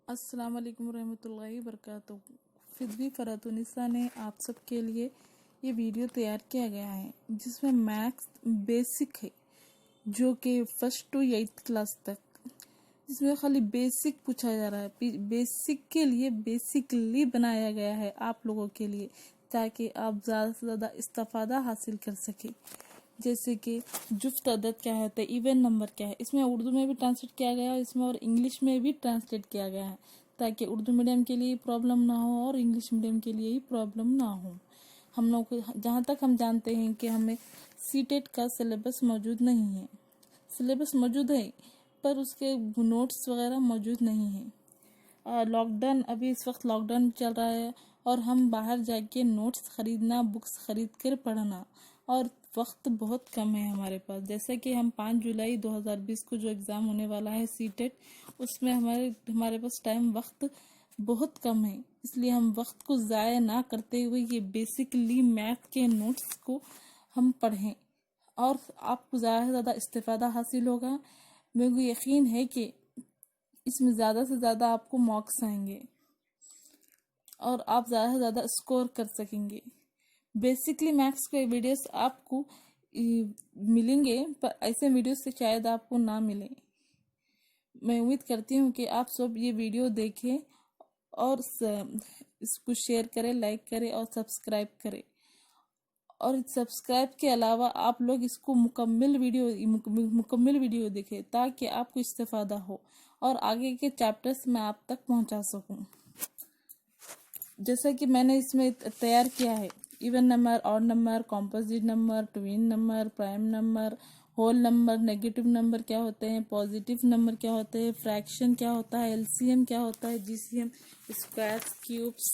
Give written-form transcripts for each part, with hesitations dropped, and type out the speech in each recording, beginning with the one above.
अस्सलाम वालेकुम रहमतुल्लाहि वबरकातुहू। फिदवी फरातुनिसा ने आप सब के लिए ये वीडियो तैयार किया गया है जिसमें मैथ्स बेसिक है, जो कि फर्स्ट टू 8th क्लास तक, जिसमें खाली बेसिक पूछा जा रहा है। बेसिक के लिए बेसिकली बनाया गया है आप लोगों के लिए, ताकि आप ज़्यादा से ज़्यादा इस्तेफादा हासिल कर सकें। जैसे कि जुफ्त अदद क्या होता है, इवन नंबर क्या है, इसमें उर्दू में भी ट्रांसलेट किया गया है इसमें, और इंग्लिश में भी ट्रांसलेट किया गया है, ताकि उर्दू मीडियम के लिए प्रॉब्लम ना हो और इंग्लिश मीडियम के लिए ही प्रॉब्लम ना हो। हम लोग को जहाँ तक हम जानते हैं कि हमें सीटेट का सिलेबस मौजूद नहीं है। सिलेबस मौजूद है पर उसके नोट्स वगैरह मौजूद नहीं है। लॉकडाउन, अभी इस वक्त लॉकडाउन चल रहा है और हम बाहर जाके नोट्स ख़रीदना, बुक्स ख़रीद कर पढ़ना, और वक्त बहुत कम है हमारे पास। जैसे कि हम 5 जुलाई 2020 को जो एग्ज़ाम होने वाला है सीटेट, उसमें हमारे पास वक्त बहुत कम है। इसलिए हम वक्त को ज़ाया ना करते हुए ये बेसिकली मैथ के नोट्स को हम पढ़ें और आपको ज़्यादा से ज़्यादा इस्तेफादा हासिल होगा। मेरे को यकीन है कि इसमें ज़्यादा से ज़्यादा आपको मार्क्स आएंगे और आप ज़्यादा से ज़्यादा स्कोर कर सकेंगे। बेसिकली मैथ्स के वीडियोस आपको मिलेंगे, पर ऐसे वीडियोस से शायद आपको ना मिले। मैं उम्मीद करती हूँ कि आप सब ये वीडियो देखें और इसको शेयर करें, लाइक करें और सब्सक्राइब करें। और सब्सक्राइब के अलावा आप लोग इसको मुकम्मल वीडियो देखें, ताकि आपको इस्तेफादा हो और आगे के चैप्टर्स मैं आप तक पहुंचा सकूं। जैसा कि मैंने इसमें तैयार किया है, even number, odd number, composite number, twin number, prime number, whole number, negative number क्या होते हैं, पॉजिटिव नंबर क्या होते हैं, फ्रैक्शन क्या होता है, एलसीएम क्या होता है, जीसीएम, स्क्वायर्स, क्यूब्स,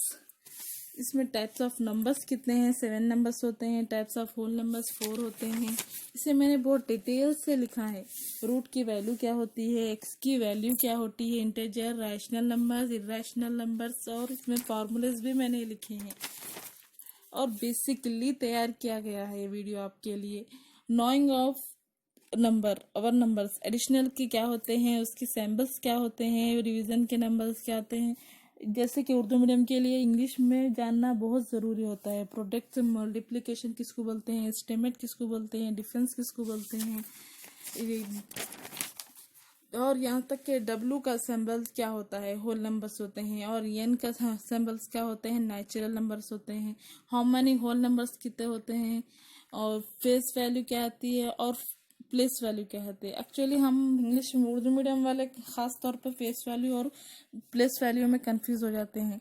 इसमें टाइप्स ऑफ नंबर्स कितने हैं, 7 नंबर्स होते हैं, टाइप्स ऑफ होल नंबर्स 4 होते हैं। इसे मैंने बहुत डिटेल से लिखा है। रूट की वैल्यू क्या होती है, एक्स की वैल्यू क्या होती है, integer, rational numbers, irrational numbers, और इसमें फार्मूलेस भी मैंने लिखे हैं और बेसिकली तैयार किया गया है ये वीडियो आपके लिए। Knowing of number, our numbers, additional के क्या होते हैं, उसके सैम्बल्स क्या होते हैं, रिवीजन के नंबर्स क्या होते हैं। जैसे कि उर्दू मीडियम के लिए इंग्लिश में जानना बहुत ज़रूरी होता है। प्रोडक्ट, मल्टीप्लिकेशन किसको बोलते हैं, एस्टिमेट किसको बोलते हैं, डिफरेंस किसको बोलते हैं, और यहाँ तक कि डब्लू का सिंबल्स क्या होता है, होल नंबर्स होते हैं, और एन का सिंबल्स क्या होते हैं, नेचुरल नंबर्स होते हैं। हाउ मैनी होल नंबर्स कितने होते हैं, और फेस वैल्यू क्या आती है, और प्लेस वैल्यू क्या होती है। एक्चुअली हम इंग्लिश उर्दू मीडियम वाले ख़ास तौर पर फेस वैल्यू और प्लेस वैल्यू में कंफ्यूज हो जाते हैं।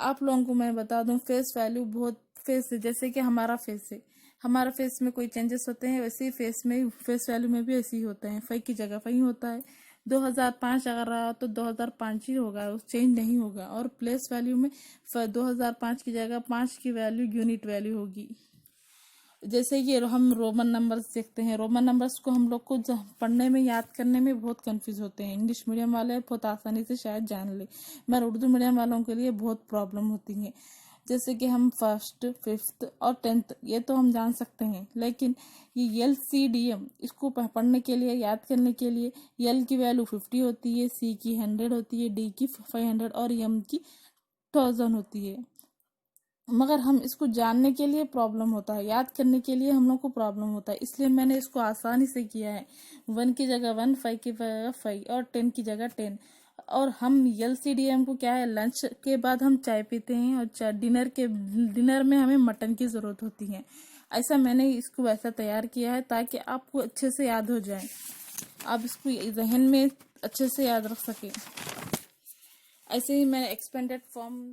आप लोगों को मैं बता दूं, फेस वैल्यू बहुत फेस है, जैसे कि हमारा फेस है, हमारा फेस में कोई चेंजेस होते हैं, वैसे ही फेस वैल्यू में भी ऐसे ही होते हैं। फाई की जगह फाई होता है। 2005 अगर रहा तो 2005 ही होगा, चेंज नहीं होगा। और प्लेस वैल्यू में 2005 की जगह 5 की वैल्यू यूनिट वैल्यू होगी। जैसे कि हम रोमन नंबर्स देखते हैं, रोमन नंबर्स को हम लोग को पढ़ने में, याद करने में बहुत कंफ्यूज होते हैं। इंग्लिश मीडियम वाले बहुत आसानी से शायद जान ले, मगर उर्दू मीडियम वालों के लिए बहुत प्रॉब्लम होती है। जैसे कि हम 1st, 5th और 10th ये तो हम जान सकते हैं, लेकिन ये LCDM इसको पढ़ने के लिए, याद करने के लिए, L की वैल्यू 50 होती है, C की 100 होती है, D की 500 और M की 1000 होती है। मगर हम इसको जानने के लिए प्रॉब्लम होता है, याद करने के लिए हम लोग को प्रॉब्लम होता है, इसलिए मैंने इसको आसानी से किया है। 1 की जगह 1, 5 की जगह 5 और 10 की जगह 10। और हम LCDM को क्या है, लंच के बाद हम चाय पीते हैं और डिनर में हमें मटन की ज़रूरत होती है। ऐसा मैंने इसको वैसा तैयार किया है ताकि आपको अच्छे से याद हो जाए, आप इसको जहन में अच्छे से याद रख सकें। ऐसे ही मैंने एक्सपेंडेड फॉर्म